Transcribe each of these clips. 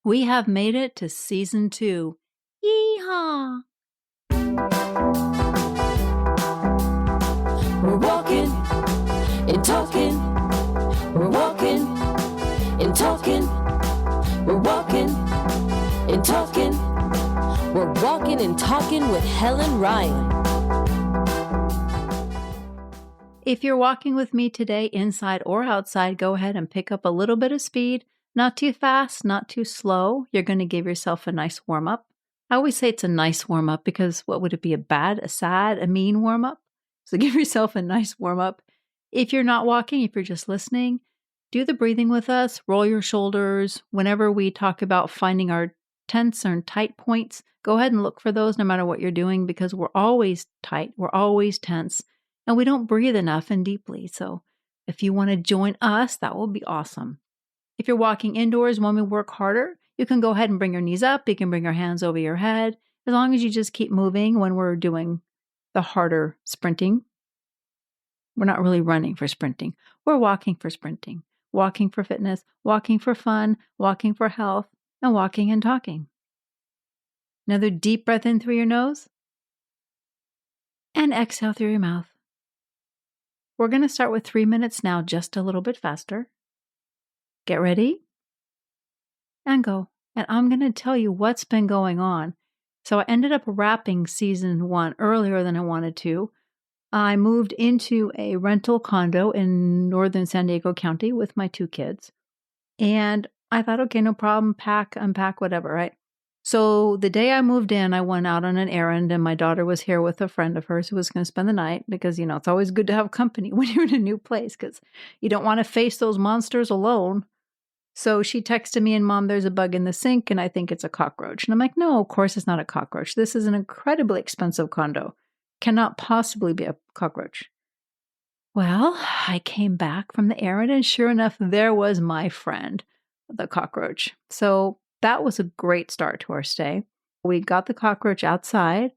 We have made it to season 2. Yeehaw! We're walking and talking. We're walking and talking. We're walking and talking. We're walking and talking with Helen Ryan. If you're walking with me today, inside or outside, go ahead and pick up a little bit of speed. Not too fast, not too slow. You're going to give yourself a nice warm-up. I always say it's a nice warm-up because what would it be? A bad, a sad, a mean warm-up? So give yourself a nice warm-up. If you're not walking, if you're just listening, do the breathing with us. Roll your shoulders. Whenever we talk about finding our tense or tight points, go ahead and look for those no matter what you're doing because we're always tight. We're always tense. And we don't breathe enough and deeply. So if you want to join us, that will be awesome. If you're walking indoors when we work harder, you can go ahead and bring your knees up. You can bring your hands over your head. As long as you just keep moving when we're doing the harder sprinting. We're not really running for sprinting. We're walking for sprinting. Walking for fitness, walking for fun, walking for health, and walking and talking. Another deep breath in through your nose. And exhale through your mouth. We're going to start with 3 minutes now, just a little bit faster. Get ready and go. And I'm going to tell you what's been going on. So I ended up wrapping season 1 earlier than I wanted to. I moved into a rental condo in northern San Diego County with my 2 kids. And I thought, okay, no problem, pack, unpack, whatever, right? So the day I moved in, I went out on an errand and my daughter was here with a friend of hers who was going to spend the night because, it's always good to have company when you're in a new place because you don't want to face those monsters alone. So she texted me and Mom, there's a bug in the sink and I think it's a cockroach. And I'm like, no, of course it's not a cockroach. This is an incredibly expensive condo. Cannot possibly be a cockroach. Well, I came back from the errand and sure enough, there was my friend, the cockroach. So that was a great start to our stay. We got the cockroach outside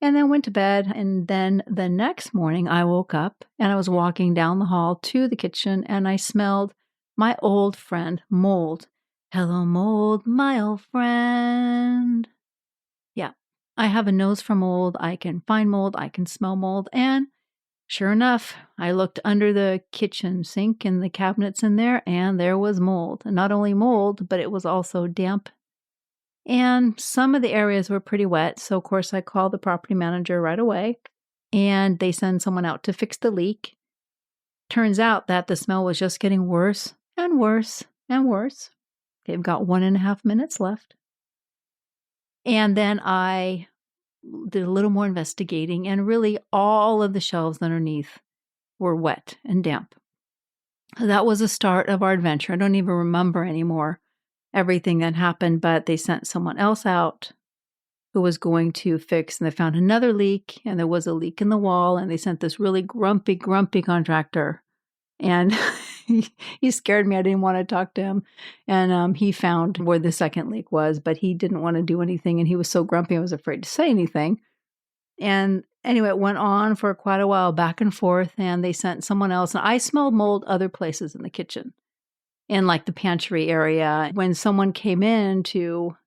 and then went to bed. And then the next morning I woke up and I was walking down the hall to the kitchen and I smelled my old friend, mold. Hello, mold, my old friend. Yeah, I have a nose for mold. I can find mold. I can smell mold. And sure enough, I looked under the kitchen sink and the cabinets in there, and there was mold. And not only mold, but it was also damp. And some of the areas were pretty wet. So, of course, I called the property manager right away, and they send someone out to fix the leak. Turns out that the smell was just getting worse and worse and worse. They've got 1.5 minutes left. And then I did a little more investigating, and really all of the shelves underneath were wet and damp. That was the start of our adventure. I don't even remember anymore everything that happened, but they sent someone else out who was going to fix, and they found another leak, and there was a leak in the wall, and they sent this really grumpy contractor. And he scared me. I didn't want to talk to him. And he found where the second leak was, but he didn't want to do anything. And he was so grumpy, I was afraid to say anything. And anyway, it went on for quite a while, back and forth. And they sent someone else. And I smelled mold other places in the kitchen, in like the pantry area. When someone came in to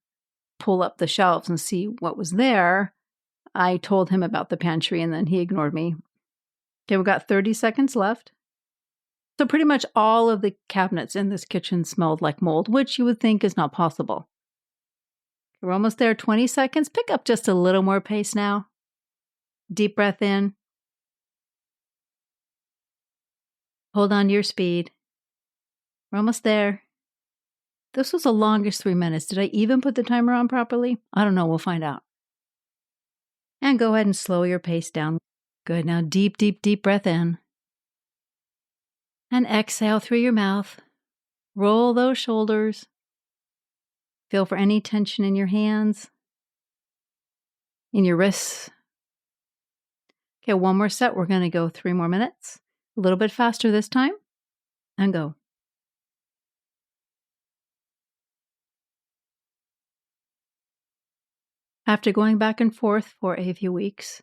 pull up the shelves and see what was there, I told him about the pantry and then he ignored me. Okay, we've got 30 seconds left. So pretty much all of the cabinets in this kitchen smelled like mold, which you would think is not possible. We're almost there, 20 seconds. Pick up just a little more pace now. Deep breath in. Hold on to your speed. We're almost there. This was the longest 3 minutes. Did I even put the timer on properly? I don't know. We'll find out. And go ahead and slow your pace down. Good. Now deep, deep, deep breath in. And exhale through your mouth. Roll those shoulders. Feel for any tension in your hands, in your wrists. Okay, one more set. We're going to go 3 more minutes. A little bit faster this time. And go. After going back and forth for a few weeks,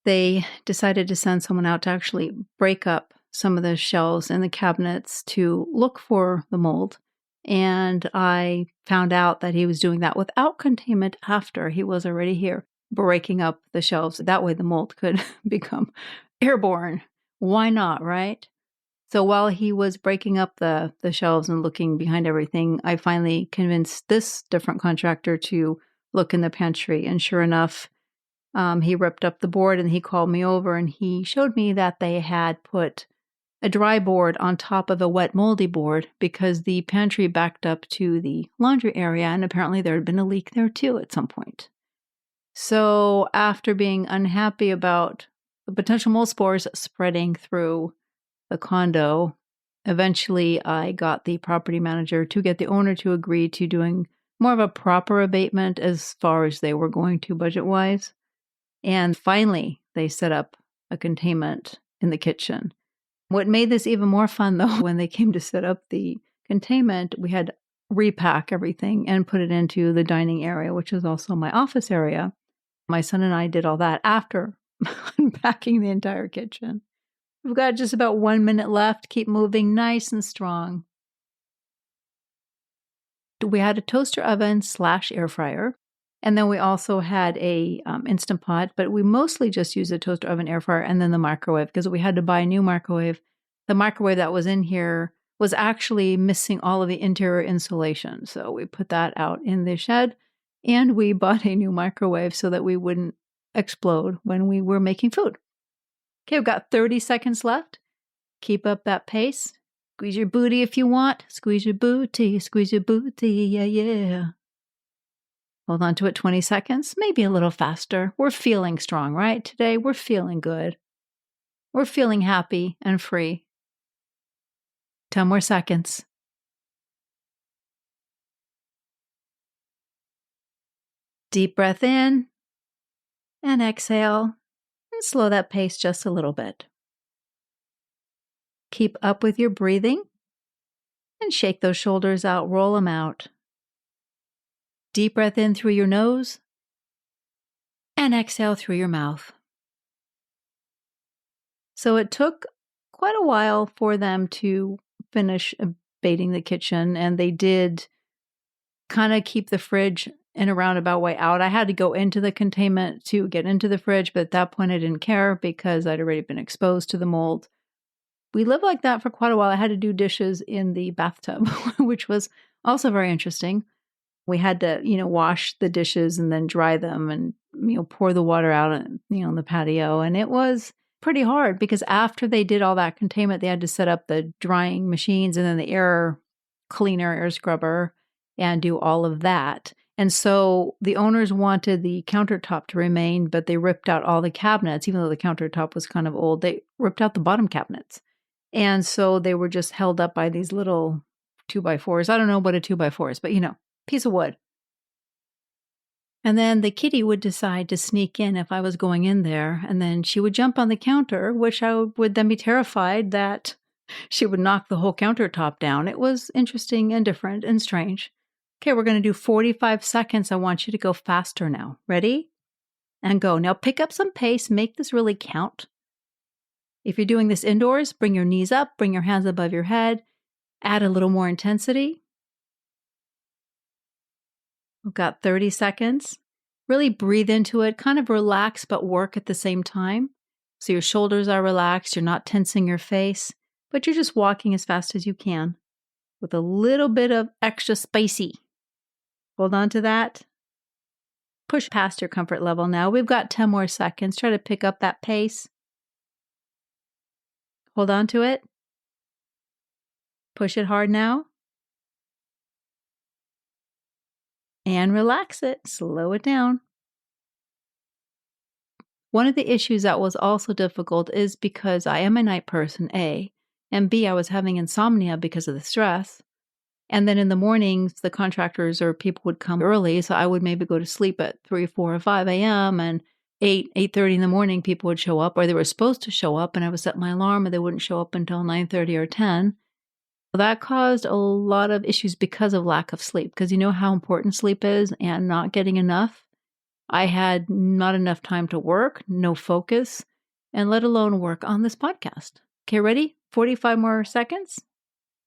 they decided to send someone out to actually break up some of the shelves in the cabinets to look for the mold And I found out that he was doing that without containment after he was already here, breaking up the shelves. That way the mold could become airborne. Why not, right? So while he was breaking up the shelves and looking behind everything, I finally convinced this different contractor to look in the pantry. And sure enough, he ripped up the board and he called me over and he showed me that they had put a dry board on top of a wet moldy board because the pantry backed up to the laundry area and apparently there had been a leak there too at some point. So after being unhappy about the potential mold spores spreading through the condo, eventually I got the property manager to get the owner to agree to doing more of a proper abatement as far as they were going to budget-wise. And finally, they set up a containment in the kitchen. What made this even more fun, though, when they came to set up the containment, we had to repack everything and put it into the dining area, which is also my office area. My son and I did all that after unpacking the entire kitchen. We've got just about 1 minute left. Keep moving nice and strong. We had a toaster oven / air fryer. And then we also had a Instant Pot, but we mostly just used the toaster oven, air fryer, and then the microwave because we had to buy a new microwave. The microwave that was in here was actually missing all of the interior insulation. So we put that out in the shed and we bought a new microwave so that we wouldn't explode when we were making food. Okay, we've got 30 seconds left. Keep up that pace. Squeeze your booty if you want. Squeeze your booty, yeah, yeah. Hold on to it 20 seconds, maybe a little faster. We're feeling strong, right? Today, we're feeling good. We're feeling happy and free. 10 more seconds. Deep breath in and exhale, and slow that pace just a little bit. Keep up with your breathing and shake those shoulders out, roll them out. Deep breath in through your nose and exhale through your mouth. So it took quite a while for them to finish abating the kitchen, and they did kind of keep the fridge in a roundabout way out. I had to go into the containment to get into the fridge, but at that point I didn't care because I'd already been exposed to the mold. We lived like that for quite a while. I had to do dishes in the bathtub, which was also very interesting. We had to, wash the dishes and then dry them and, pour the water out, on the patio. And it was pretty hard because after they did all that containment, they had to set up the drying machines and then the air cleaner, air scrubber, and do all of that. And so the owners wanted the countertop to remain, but they ripped out all the cabinets, even though the countertop was kind of old. They ripped out the bottom cabinets. And so they were just held up by these little 2x4s. I don't know what a 2x4 is, but piece of wood. And then the kitty would decide to sneak in if I was going in there. And then she would jump on the counter, which I would then be terrified that she would knock the whole countertop down. It was interesting and different and strange. Okay, we're going to do 45 seconds. I want you to go faster now. Ready? And go. Now pick up some pace. Make this really count. If you're doing this indoors, bring your knees up, bring your hands above your head, add a little more intensity. We've got 30 seconds. Really breathe into it, kind of relax but work at the same time. So your shoulders are relaxed, you're not tensing your face, but you're just walking as fast as you can with a little bit of extra spicy. Hold on to that. Push past your comfort level now. We've got 10 more seconds. Try to pick up that pace. Hold on to it. Push it hard now. And relax it. Slow it down. One of the issues that was also difficult is because I am a night person, A, and B, I was having insomnia because of the stress. And then in the mornings, the contractors or people would come early, so I would maybe go to sleep at 3, 4, or 5 a.m., and 8:30 in the morning, people would show up, or they were supposed to show up, and I would set my alarm, and they wouldn't show up until 9:30 or 10. That caused a lot of issues because of lack of sleep, because you know how important sleep is and not getting enough. I had not enough time to work, no focus, and let alone work on this podcast. Okay, ready? 45 more seconds.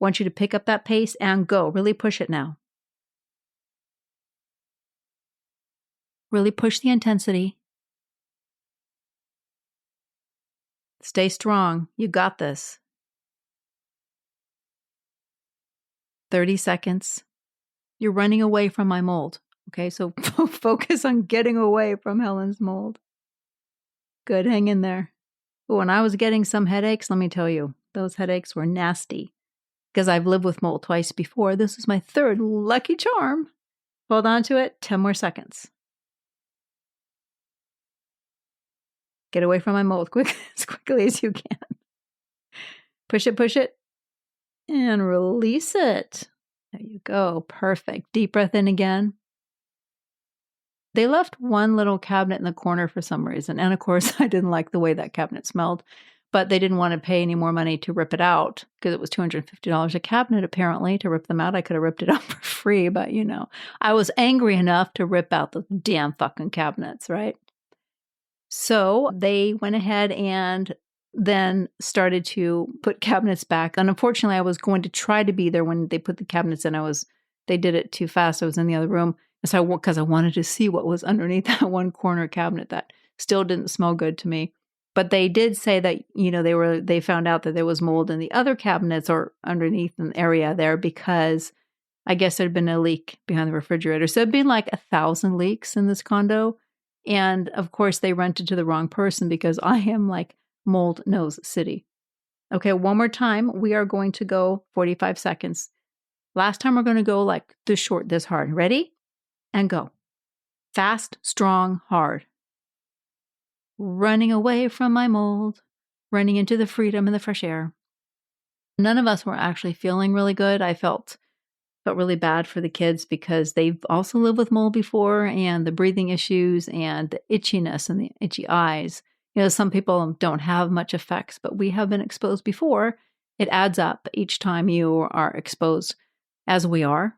want you to pick up that pace and go. Really push it now. Really push the intensity. Stay strong. You got this. 30 seconds. You're running away from my mold. Okay, so focus on getting away from Helen's mold. Good, hang in there. But when I was getting some headaches, let me tell you, those headaches were nasty. Because I've lived with mold twice before. This is my third lucky charm. Hold on to it. 10 more seconds. Get away from my mold as quickly as you can. Push it, and release it. There you go. Perfect. Deep breath in again. They left one little cabinet in the corner for some reason. And of course, I didn't like the way that cabinet smelled. But they didn't want to pay any more money to rip it out because it was $250 a cabinet, apparently, to rip them out. I could have ripped it out for free, but I was angry enough to rip out the damn fucking cabinets, right? So they went ahead and then started to put cabinets back. And unfortunately, I was going to try to be there when they put the cabinets in. They did it too fast. I was in the other room. So because I wanted to see what was underneath that one corner cabinet that still didn't smell good to me. But they did say that, they found out that there was mold in the other cabinets or underneath an area there because I guess there'd been a leak behind the refrigerator. So it'd been like 1,000 leaks in this condo. And of course, they rented to the wrong person because I am like Mold Nose City. Okay, one more time. We are going to go 45 seconds. Last time we're going to go like this hard. Ready? And go. Fast, strong, hard. Running away from my mold. Running into the freedom and the fresh air. None of us were actually feeling really good. I felt really bad for the kids because they've also lived with mold before and the breathing issues and the itchiness and the itchy eyes. Some people don't have much effects, but we have been exposed before. It adds up each time you are exposed, as we are.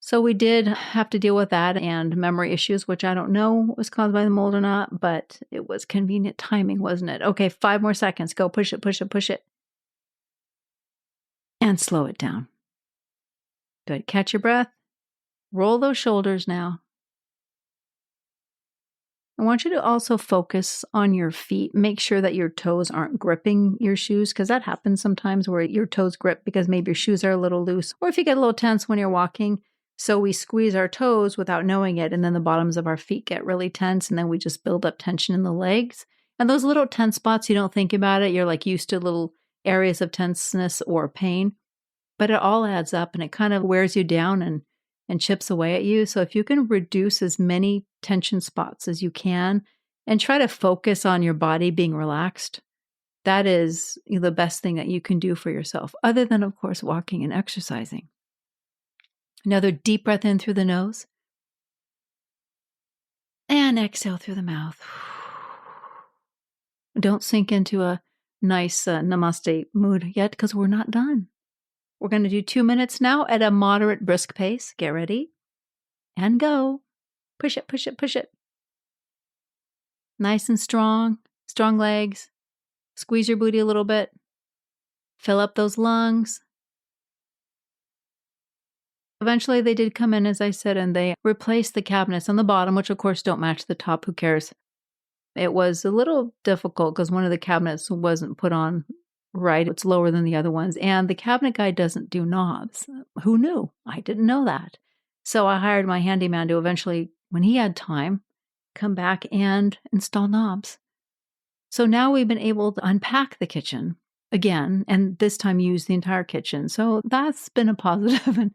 So we did have to deal with that and memory issues, which I don't know was caused by the mold or not, but it was convenient timing, wasn't it? Okay, 5 more seconds. Go, push it. And slow it down. Good. Catch your breath. Roll those shoulders now. I want you to also focus on your feet. Make sure that your toes aren't gripping your shoes because that happens sometimes where your toes grip because maybe your shoes are a little loose or if you get a little tense when you're walking. So we squeeze our toes without knowing it and then the bottoms of our feet get really tense and then we just build up tension in the legs. And those little tense spots, you don't think about it. You're like used to little areas of tenseness or pain. But it all adds up and it kind of wears you down and chips away at you. So if you can reduce as many tension spots as you can and try to focus on your body being relaxed, that is the best thing that you can do for yourself, other than, of course, walking and exercising. Another deep breath in through the nose and exhale through the mouth. Don't sink into a nice namaste mood yet because we're not done. We're going to do 2 minutes now at a moderate brisk pace. Get ready and go. Push it. Nice and strong legs. Squeeze your booty a little bit. Fill up those lungs. Eventually they did come in, as I said, and they replaced the cabinets on the bottom, which of course don't match the top. Who cares? It was a little difficult because one of the cabinets wasn't put on right. It's lower than the other ones. And the cabinet guy doesn't do knobs. Who knew? I didn't know that. So I hired my handyman to eventually, when he had time, come back and install knobs. So now we've been able to unpack the kitchen again, and this time use the entire kitchen. So that's been a positive and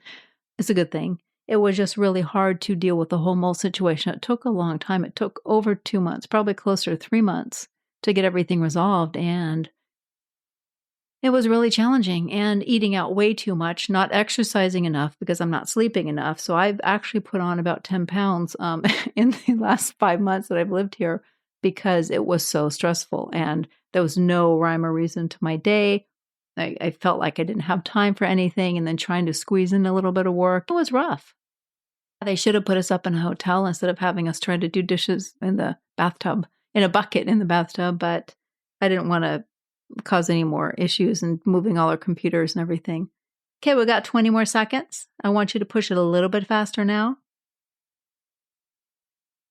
it's a good thing. It was just really hard to deal with the whole mold situation. It took a long time. It took over 2 months, probably closer to 3 months to get everything resolved. And it was really challenging and eating out way too much, not exercising enough because I'm not sleeping enough. So I've actually put on about 10 pounds in the last 5 months that I've lived here because it was so stressful and there was no rhyme or reason to my day. I felt like I didn't have time for anything and then trying to squeeze in a little bit of work. It was rough. They should have put us up in a hotel instead of having us try to do dishes in the bathtub, in a bucket in the bathtub, but I didn't want to cause any more issues and moving all our computers and everything. Okay, we got 20 more seconds. I want you to push it a little bit faster now.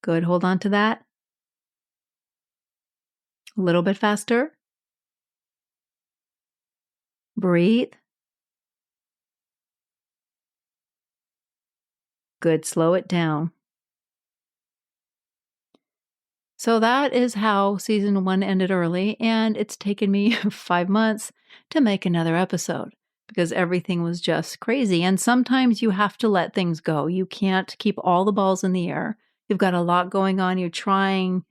Good, hold on to that. A little bit faster. Breathe. Good, slow it down. So that is how season 1 ended early, and it's taken me 5 months to make another episode because everything was just crazy. And sometimes you have to let things go. You can't keep all the balls in the air. You've got a lot going on. You're trying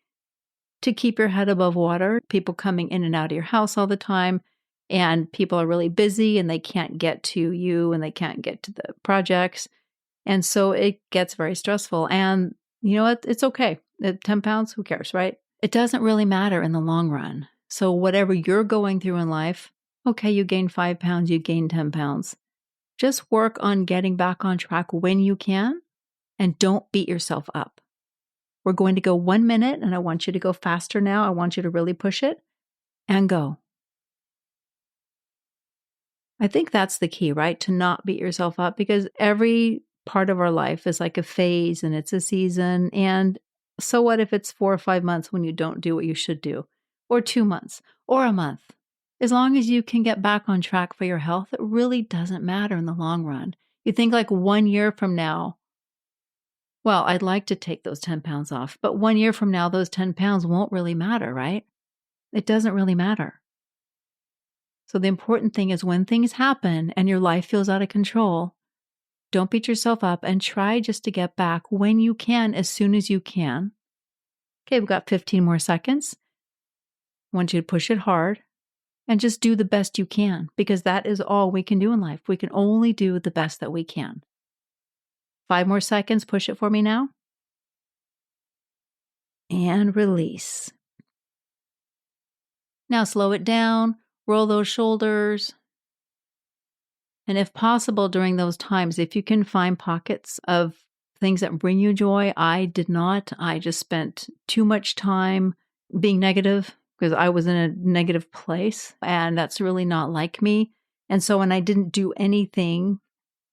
to keep your head above water. People coming in and out of your house all the time, and people are really busy and they can't get to you and they can't get to the projects. And so it gets very stressful. And you know what? It's okay. At 10 pounds, who cares, right? It doesn't really matter in the long run. So whatever you're going through in life, okay, you gained 5 pounds, you gained 10 pounds. Just work on getting back on track when you can, and don't beat yourself up. We're going to go 1 minute, and I want you to go faster now. I want you to really push it and go. I think that's the key, right? To not beat yourself up, because every part of our life is like a phase and it's a season. And so what if it's 4 or 5 months when you don't do what you should do, or 2 months, or a month? As long as you can get back on track for your health, it really doesn't matter in the long run. You think like 1 year from now, well, I'd like to take those 10 pounds off, but 1 year from now, those 10 pounds won't really matter, right? It doesn't really matter. So the important thing is when things happen and your life feels out of control, don't beat yourself up and try just to get back when you can, as soon as you can. Okay, we've got 15 more seconds. I want you to push it hard and just do the best you can, because that is all we can do in life. We can only do the best that we can. 5 more seconds. Push it for me now. And release. Now slow it down. Roll those shoulders. And if possible, during those times, if you can find pockets of things that bring you joy. I did not. I just spent too much time being negative because I was in a negative place, and that's really not like me. And so when I didn't do anything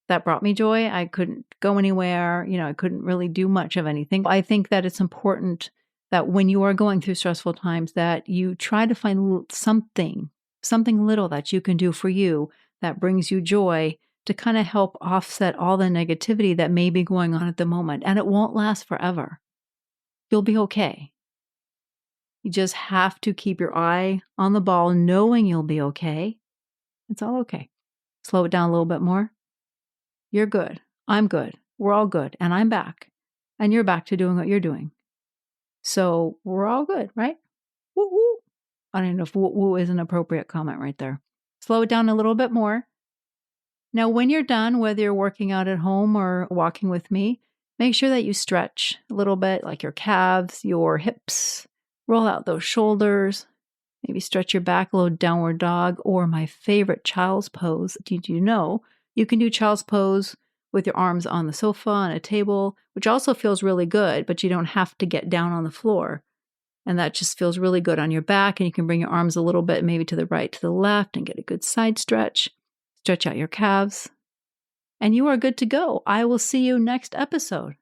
that brought me joy, I couldn't go anywhere. I couldn't really do much of anything. I think that it's important that when you are going through stressful times, that you try to find something little that you can do for you that brings you joy to kind of help offset all the negativity that may be going on at the moment. And it won't last forever. You'll be okay. You just have to keep your eye on the ball, knowing you'll be okay. It's all okay. Slow it down a little bit more. You're good. I'm good. We're all good. And I'm back. And you're back to doing what you're doing. So we're all good, right? Woo woo. I don't know if woo woo is an appropriate comment right there. Slow it down a little bit more. Now, when you're done, whether you're working out at home or walking with me, make sure that you stretch a little bit, like your calves, your hips. Roll out those shoulders. Maybe stretch your back, a little downward dog, or my favorite, child's pose. Did you know you can do child's pose with your arms on the sofa, on a table, which also feels really good, but you don't have to get down on the floor. And that just feels really good on your back. And you can bring your arms a little bit, maybe to the right, to the left, and get a good side stretch. Stretch out your calves. And you are good to go. I will see you next episode.